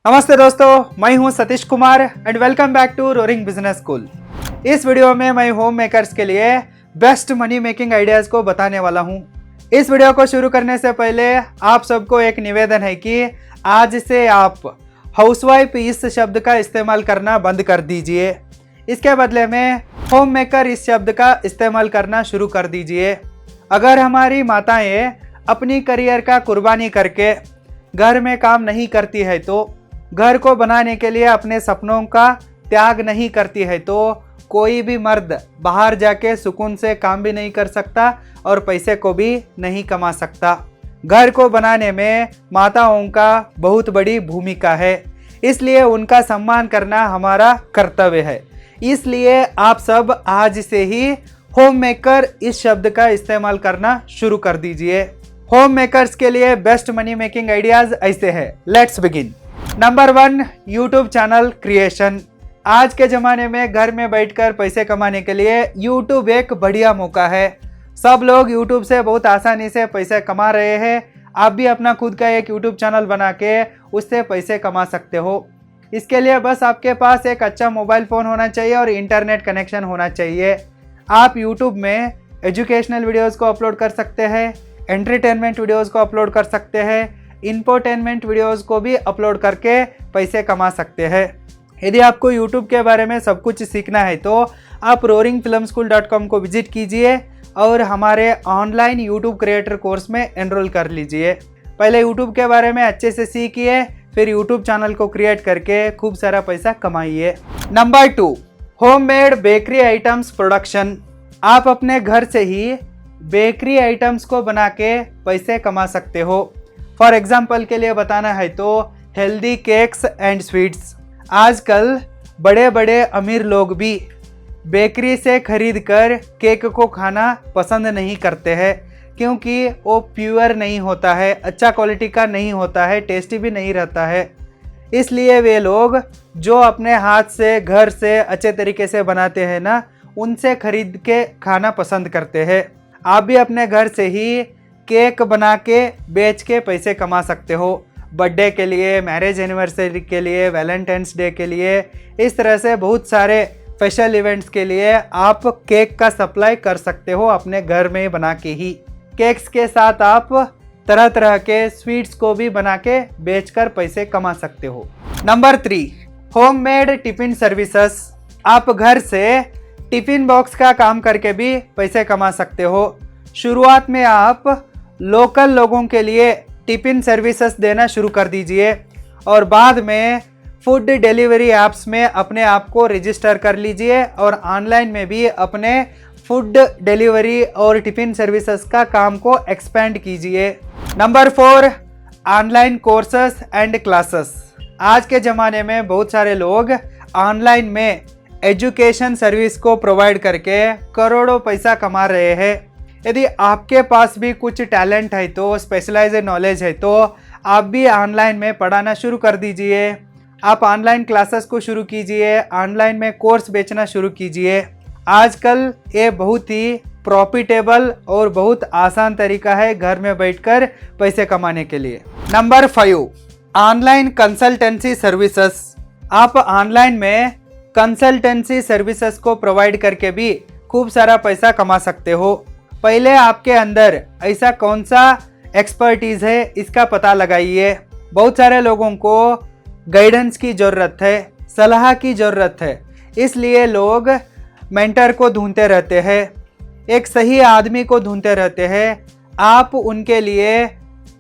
नमस्ते दोस्तों, मैं हूं Satish Kumar and welcome back to roaring business school. इस वीडियो में मैं होम मेकर्स के लिए बेस्ट मनी मेकिंग आइडियाज़ को बताने वाला हूं। इस वीडियो को शुरू करने से पहले आप सबको एक निवेदन है कि आज से आप हाउसवाइफ इस शब्द का इस्तेमाल करना बंद कर दीजिए। इसके बदले में होम मेकर इस शब्द का इस्तेमाल करना शुरू कर दीजिए। अगर हमारी माताएं अपनी करियर का कुर्बानी करके घर में काम नहीं करती है, तो घर को बनाने के लिए अपने सपनों का त्याग नहीं करती है, तो कोई भी मर्द बाहर जाके सुकून से काम भी नहीं कर सकता और पैसे को भी नहीं कमा सकता। घर को बनाने में माताओं का बहुत बड़ी भूमिका है, इसलिए उनका सम्मान करना हमारा कर्तव्य है। इसलिए आप सब आज से ही होम मेकर इस शब्द का इस्तेमाल करना शुरू कर दीजिए। होम मेकर्स के लिए बेस्ट मनी मेकिंग आइडियाज ऐसे हैं। Let's begin. Number 1, YouTube channel creation. आज के ज़माने में घर में बैठकर पैसे कमाने के लिए यूट्यूब एक बढ़िया मौका है। सब लोग यूट्यूब से बहुत आसानी से पैसे कमा रहे हैं। आप भी अपना खुद का एक यूट्यूब चैनल बना के उससे पैसे कमा सकते हो। इसके लिए बस आपके पास एक अच्छा मोबाइल फ़ोन होना चाहिए और इंटरनेट कनेक्शन होना चाहिए। आप यूट्यूब में एजुकेशनल वीडियोज़ को अपलोड कर सकते हैं, एंटरटेनमेंट वीडियोज़ को अपलोड कर सकते हैं, इंफोटेनमेंट वीडियोज़ को भी अपलोड करके पैसे कमा सकते हैं। यदि आपको YouTube के बारे में सब कुछ सीखना है तो आप roaringfilmschool.com को विजिट कीजिए और हमारे ऑनलाइन YouTube क्रिएटर कोर्स में एनरोल कर लीजिए। पहले YouTube के बारे में अच्छे से सीखिए, फिर YouTube चैनल को क्रिएट करके खूब सारा पैसा कमाइए। Number 2, homemade bakery items production. आप अपने घर से ही बेकरी आइटम्स को बना के पैसे कमा सकते हो। फॉर एग्जाम्पल के लिए बताना है तो हेल्दी केक्स एंड स्वीट्स। आजकल बड़े बड़े अमीर लोग भी बेकरी से खरीद कर केक को खाना पसंद नहीं करते हैं, क्योंकि वो प्योर नहीं होता है, अच्छा क्वालिटी का नहीं होता है, टेस्टी भी नहीं रहता है। इसलिए वे लोग जो अपने हाथ से घर से अच्छे तरीके से बनाते हैं ना, उनसे खरीद के खाना पसंद करते हैं। आप भी अपने घर से ही केक बना के बेच के पैसे कमा सकते हो। बर्थडे के लिए, मैरिज एनिवर्सरी के लिए, वैलेंटाइंस डे के लिए, इस तरह से बहुत सारे स्पेशल इवेंट्स के लिए आप केक का सप्लाई कर सकते हो अपने घर में बना के ही। केक्स के साथ आप तरह तरह के स्वीट्स को भी बना के बेचकर पैसे कमा सकते हो। Number 3, homemade tiffin services. आप घर से टिफिन बॉक्स का काम करके भी पैसे कमा सकते हो। शुरुआत में आप लोकल लोगों के लिए टिफिन सर्विसेज देना शुरू कर दीजिए और बाद में फूड डिलीवरी ऐप्स में अपने आप को रजिस्टर कर लीजिए और ऑनलाइन में भी अपने फूड डिलीवरी और टिफिन सर्विसेज का काम को एक्सपेंड कीजिए। Number 4, online courses and classes. आज के ज़माने में बहुत सारे लोग ऑनलाइन में एजुकेशन सर्विस को प्रोवाइड करके करोड़ों पैसा कमा रहे हैं। यदि आपके पास भी कुछ टैलेंट है, तो स्पेशलाइज्ड नॉलेज है, तो आप भी ऑनलाइन में पढ़ाना शुरू कर दीजिए। आप ऑनलाइन क्लासेस को शुरू कीजिए, ऑनलाइन में कोर्स बेचना शुरू कीजिए। आजकल ये बहुत ही प्रॉफिटेबल और बहुत आसान तरीका है घर में बैठकर पैसे कमाने के लिए। Number 5, online consultancy services. आप ऑनलाइन में कंसल्टेंसी सर्विसेज को प्रोवाइड करके भी खूब सारा पैसा कमा सकते हो। पहले आपके अंदर ऐसा कौन सा एक्सपर्टीज़ है, इसका पता लगाइए। बहुत सारे लोगों को गाइडेंस की ज़रूरत है, सलाह की ज़रूरत है, इसलिए लोग मेंटर को ढूंढते रहते हैं, एक सही आदमी को ढूंढते रहते हैं। आप उनके लिए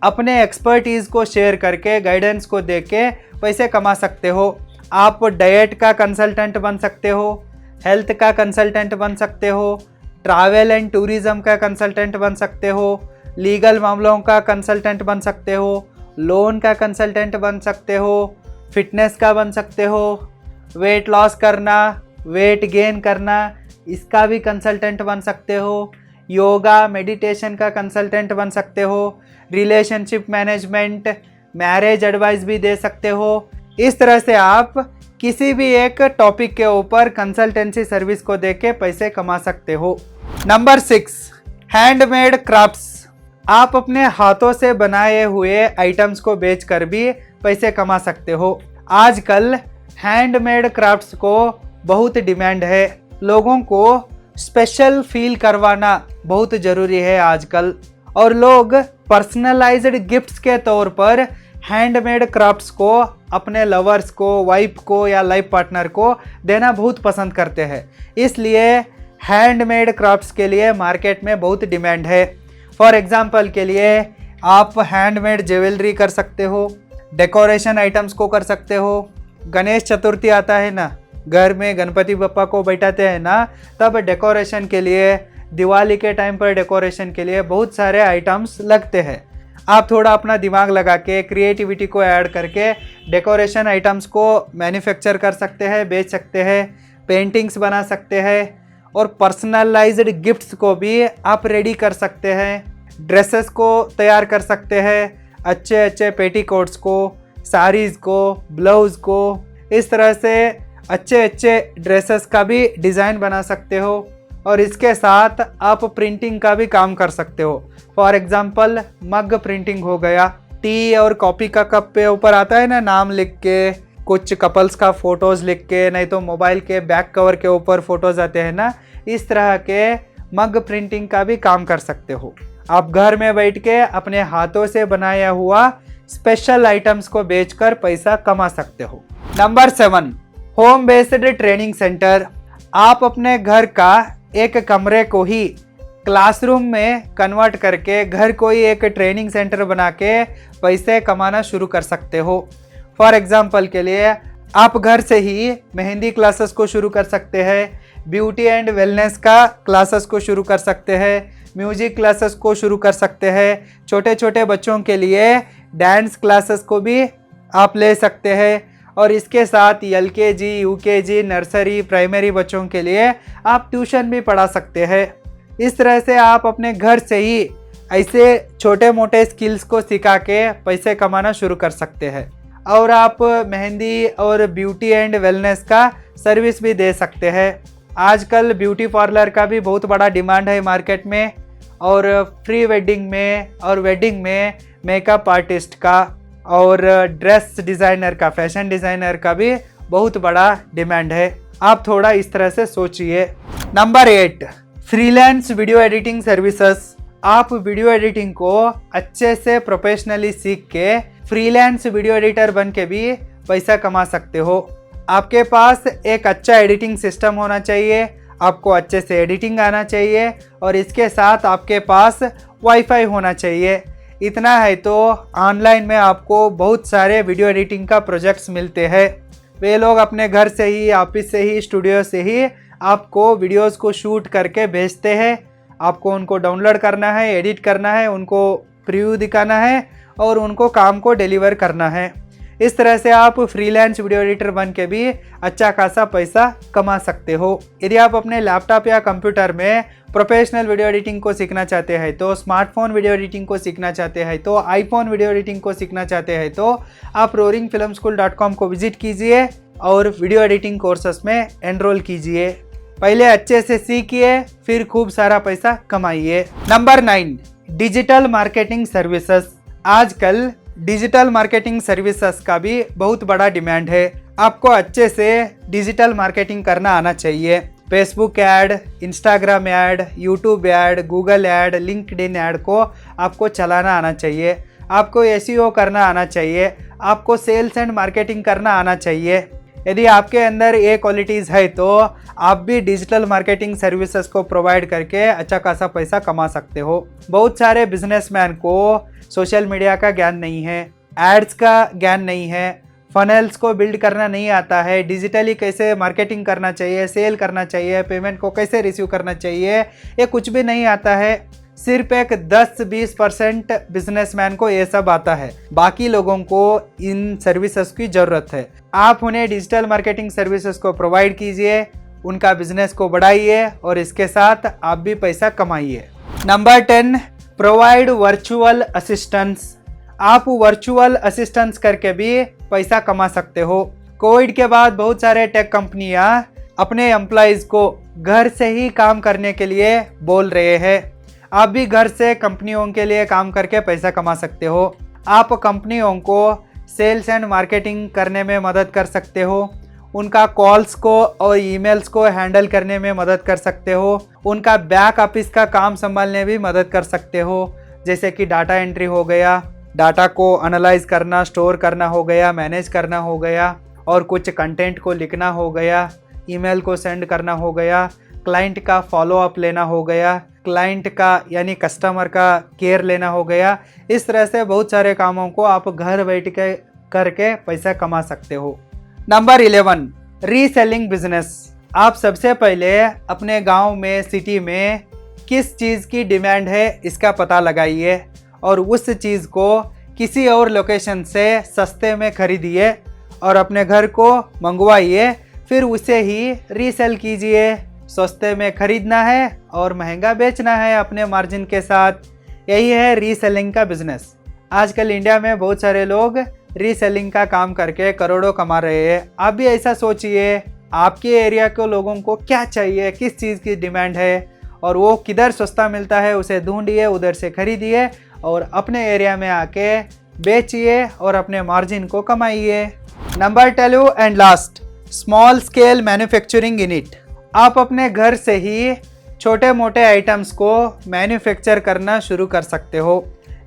अपने एक्सपर्टीज़ को शेयर करके, गाइडेंस को दे के पैसे कमा सकते हो। आप डाइट का कंसल्टेंट बन सकते हो, हेल्थ का कंसल्टेंट बन सकते हो, ट्रैवल एंड टूरिज़्म का कंसल्टेंट बन सकते हो, लीगल मामलों का कंसल्टेंट बन सकते हो, लोन का कंसल्टेंट बन सकते हो, फिटनेस का बन सकते हो, वेट लॉस करना, वेट गेन करना, इसका भी कंसल्टेंट बन सकते हो, योगा मेडिटेशन का कंसल्टेंट बन सकते हो, रिलेशनशिप मैनेजमेंट, मैरिज एडवाइस भी दे सकते हो। इस तरह से आप किसी भी एक टॉपिक के ऊपर कंसल्टेंसी सर्विस को देके पैसे कमा सकते हो। Number 6, handmade crafts. आप अपने हाथों से बनाए हुए आइटम्स को बेचकर भी पैसे कमा सकते हो। आजकल हैंडमेड क्राफ्ट्स को बहुत डिमांड है। लोगों को स्पेशल फील करवाना बहुत ज़रूरी है आजकल, और लोग पर्सनलाइज्ड गिफ्ट्स के तौर पर हैंडमेड क्राफ्ट्स को अपने लवर्स को, वाइफ को या लाइफ पार्टनर को देना बहुत पसंद करते हैं। इसलिए हैंडमेड क्राफ्ट्स के लिए मार्केट में बहुत डिमांड है। फॉर एग्जांपल के लिए आप हैंडमेड ज्वेलरी कर सकते हो, डेकोरेशन आइटम्स को कर सकते हो। गणेश चतुर्थी आता है ना, घर में गणपति बप्पा को बैठाते हैं ना, तब डेकोरेशन के लिए, दिवाली के टाइम पर डेकोरेशन के लिए बहुत सारे आइटम्स लगते हैं। आप थोड़ा अपना दिमाग लगा के क्रिएटिविटी को ऐड करके डेकोरेशन आइटम्स को मैन्युफैक्चर कर सकते हैं, बेच सकते हैं, पेंटिंग्स बना सकते हैं, और पर्सनलाइज्ड गिफ्ट्स को भी आप रेडी कर सकते हैं। ड्रेसेस को तैयार कर सकते हैं, अच्छे अच्छे पेटीकोट्स को, साड़ीज़ को, ब्लाउज़ को, इस तरह से अच्छे अच्छे ड्रेसेस का भी डिज़ाइन बना सकते हो। और इसके साथ आप प्रिंटिंग का भी काम कर सकते हो। फॉर एग्जांपल मग प्रिंटिंग हो गया, टी और कॉफ़ी का कप पे ऊपर आता है ना नाम लिख के, कुछ कपल्स का फ़ोटोज़ लिख के, नहीं तो मोबाइल के बैक कवर के ऊपर फ़ोटोज़ आते हैं ना, इस तरह के मग प्रिंटिंग का भी काम कर सकते हो। आप घर में बैठ के अपने हाथों से बनाया हुआ स्पेशल आइटम्स को बेचकर पैसा कमा सकते हो। Number 7, home based training centre. आप अपने घर का एक कमरे को ही क्लासरूम में कन्वर्ट करके घर को ही एक ट्रेनिंग सेंटर बना के पैसे कमाना शुरू कर सकते हो। फॉर एग्जांपल के लिए आप घर से ही मेहंदी क्लासेस को शुरू कर सकते हैं, ब्यूटी एंड वेलनेस का क्लासेस को शुरू कर सकते हैं, म्यूजिक क्लासेस को शुरू कर सकते हैं। छोटे छोटे बच्चों के लिए डांस क्लासेस को भी आप ले सकते हैं, और इसके साथ LKG, UKG, नर्सरी, प्राइमरी बच्चों के लिए आप ट्यूशन भी पढ़ा सकते हैं। इस तरह से आप अपने घर से ही ऐसे छोटे मोटे स्किल्स को सिखा के पैसे कमाना शुरू कर सकते हैं। और आप मेहंदी और ब्यूटी एंड वेलनेस का सर्विस भी दे सकते हैं। आजकल ब्यूटी पार्लर का भी बहुत बड़ा डिमांड है मार्केट में, और प्री वेडिंग में और वेडिंग में मेकअप आर्टिस्ट का और ड्रेस डिज़ाइनर का, फैशन डिज़ाइनर का भी बहुत बड़ा डिमांड है। आप थोड़ा इस तरह से सोचिए। Number 8, freelance video editing services. आप वीडियो एडिटिंग को अच्छे से प्रोफेशनली सीख के फ्रीलांस वीडियो एडिटर बन के भी पैसा कमा सकते हो। आपके पास एक अच्छा एडिटिंग सिस्टम होना चाहिए, आपको अच्छे से एडिटिंग आना चाहिए, और इसके साथ आपके पास वाईफाई होना चाहिए। इतना है तो ऑनलाइन में आपको बहुत सारे वीडियो एडिटिंग का प्रोजेक्ट्स मिलते हैं। वे लोग अपने घर से ही, ऑफिस से ही, स्टूडियो से ही आपको वीडियोस को शूट करके भेजते हैं। आपको उनको डाउनलोड करना है, एडिट करना है, उनको प्रीव्यू दिखाना है और उनको काम को डिलीवर करना है। इस तरह से आप फ्रीलांस वीडियो एडिटर बन के भी अच्छा खासा पैसा कमा सकते हो। यदि आप अपने लैपटॉप या कंप्यूटर में प्रोफेशनल वीडियो एडिटिंग को सीखना चाहते हैं, तो स्मार्टफोन वीडियो एडिटिंग को सीखना चाहते हैं, तो आईफोन वीडियो एडिटिंग को सीखना चाहते हैं, तो आप roaringfilmschool.com को विजिट कीजिए और वीडियो एडिटिंग कोर्सेस में एनरोल कीजिए। पहले अच्छे से सीखिए, फिर खूब सारा पैसा कमाइए। Number 9, digital marketing services. आजकल डिजिटल मार्केटिंग सर्विसेज का भी बहुत बड़ा डिमांड है। आपको अच्छे से डिजिटल मार्केटिंग करना आना चाहिए। Facebook ad, Instagram add, YouTube add, Google add, LinkedIn add को आपको चलाना आना चाहिए। आपको SEO करना आना चाहिए। आपको सेल्स एंड मार्केटिंग करना आना चाहिए। यदि आपके अंदर ये क्वालिटीज़ है तो आप भी डिजिटल मार्केटिंग सर्विसेज को प्रोवाइड करके अच्छा खासा पैसा कमा सकते हो। बहुत सारे बिजनेसमैन को सोशल मीडिया का ज्ञान नहीं है, एड्स का ज्ञान नहीं है, फनल्स को बिल्ड करना नहीं आता है, डिजिटली कैसे मार्केटिंग करना चाहिए, सेल करना चाहिए, पेमेंट को कैसे रिसीव करना चाहिए, ये कुछ भी नहीं आता है। सिर्फ एक 10-20% बिजनेसमैन को ये सब आता है। बाकी लोगों को इन सर्विसेज की ज़रूरत है। आप उन्हें डिजिटल मार्केटिंग सर्विसेज को प्रोवाइड कीजिए, उनका बिजनेस को बढ़ाइए और इसके साथ आप भी पैसा कमाइए। Number 10, provide virtual assistance. आप वर्चुअल असिस्टेंस करके भी पैसा कमा सकते हो। कोविड के बाद बहुत सारे टेक कंपनियां अपने एम्प्लॉयज़ को घर से ही काम करने के लिए बोल रहे हैं। आप भी घर से कंपनियों के लिए काम करके पैसा कमा सकते हो। आप कंपनियों को सेल्स एंड मार्केटिंग करने में मदद कर सकते हो, उनका कॉल्स को और ईमेल्स को हैंडल करने में मदद कर सकते हो, उनका बैक ऑफिस का काम संभालने भी मदद कर सकते हो, जैसे कि डाटा एंट्री हो गया, डाटा को एनालाइज करना, स्टोर करना हो गया, मैनेज करना हो गया, और कुछ कंटेंट को लिखना हो गया, ईमेल को सेंड करना हो गया, क्लाइंट का फॉलो अप लेना हो गया, क्लाइंट का यानी कस्टमर का केयर लेना हो गया। इस तरह से बहुत सारे कामों को आप घर बैठ के करके पैसा कमा सकते हो। Number 11, reselling business. आप सबसे पहले अपने गांव में, सिटी में किस चीज़ की डिमांड है इसका पता लगाइए और उस चीज़ को किसी और लोकेशन से सस्ते में खरीदिए और अपने घर को मंगवाइए, फिर उसे ही रीसेल कीजिए। सस्ते में खरीदना है और महंगा बेचना है अपने मार्जिन के साथ। यही है रीसेलिंग का बिजनेस। आजकल इंडिया में बहुत सारे लोग रीसेलिंग का काम करके करोड़ों कमा रहे हैं। आप भी ऐसा सोचिए, आपके एरिया के लोगों को क्या चाहिए, किस चीज़ की डिमांड है और वो किधर सस्ता मिलता है, उसे ढूंढिए, उधर से खरीदिए और अपने एरिया में आके बेचिए और अपने मार्जिन को कमाइए। Number 12 and last, small scale manufacturing unit. आप अपने घर से ही छोटे मोटे आइटम्स को मैन्युफैक्चर करना शुरू कर सकते हो,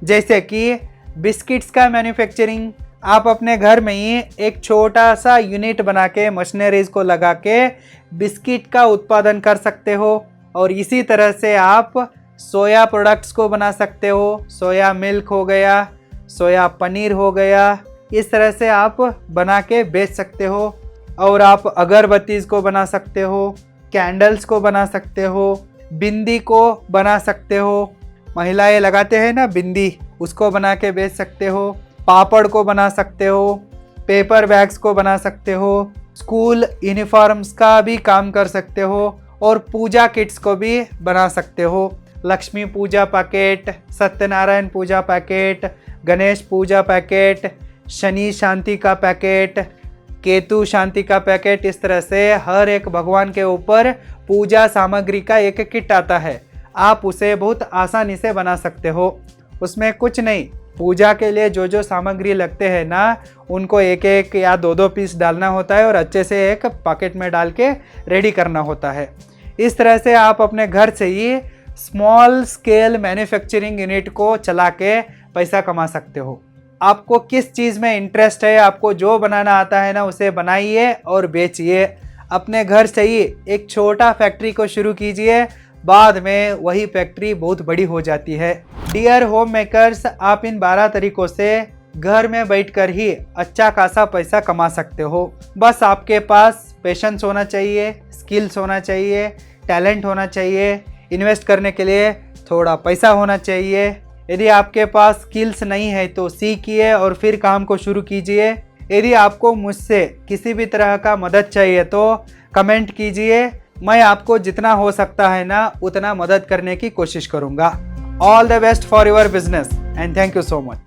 जैसे कि बिस्किट्स का मैन्युफैक्चरिंग। आप अपने घर में ही एक छोटा सा यूनिट बना के मशीनरीज को लगा के बिस्किट का उत्पादन कर सकते हो और इसी तरह से आप सोया प्रोडक्ट्स को बना सकते हो। सोया मिल्क हो गया, सोया पनीर हो गया, इस तरह से आप बना के बेच सकते हो। और आप अगरबत्तीज को बना सकते हो, कैंडल्स को बना सकते हो, बिंदी को बना सकते हो, महिलाएं लगाते हैं ना बिंदी, उसको बना के बेच सकते हो। पापड़ को बना सकते हो, पेपर बैग्स को बना सकते हो, स्कूल यूनिफॉर्म्स का भी काम कर सकते हो और पूजा किट्स को भी बना सकते हो। लक्ष्मी पूजा पैकेट, सत्यनारायण पूजा पैकेट, गणेश पूजा पैकेट, शनि शांति का पैकेट, केतु शांति का पैकेट, इस तरह से हर एक भगवान के ऊपर पूजा सामग्री का एक किट आता है। आप उसे बहुत आसानी से बना सकते हो। उसमें कुछ नहीं, पूजा के लिए जो जो सामग्री लगते हैं ना, उनको एक एक या दो दो पीस डालना होता है और अच्छे से एक पैकेट में डाल के रेडी करना होता है। इस तरह से आप अपने घर से ही स्मॉल स्केल मैन्युफैक्चरिंग यूनिट को चला के पैसा कमा सकते हो। आपको किस चीज़ में इंटरेस्ट है, आपको जो बनाना आता है ना, उसे बनाइए और बेचिए। अपने घर से ही एक छोटा फैक्ट्री को शुरू कीजिए, बाद में वही फैक्ट्री बहुत बड़ी हो जाती है। डियर होम मेकर्स, आप इन 12 तरीकों से घर में बैठकर ही अच्छा खासा पैसा कमा सकते हो। बस आपके पास पेशेंस होना चाहिए, स्किल्स होना चाहिए, टैलेंट होना चाहिए, इन्वेस्ट करने के लिए थोड़ा पैसा होना चाहिए। यदि आपके पास स्किल्स नहीं है तो सीखिए और फिर काम को शुरू कीजिए। यदि आपको मुझसे किसी भी तरह का मदद चाहिए तो कमेंट कीजिए, मैं आपको जितना हो सकता है ना उतना मदद करने की कोशिश करूँगा। All the best for your business and thank you so much.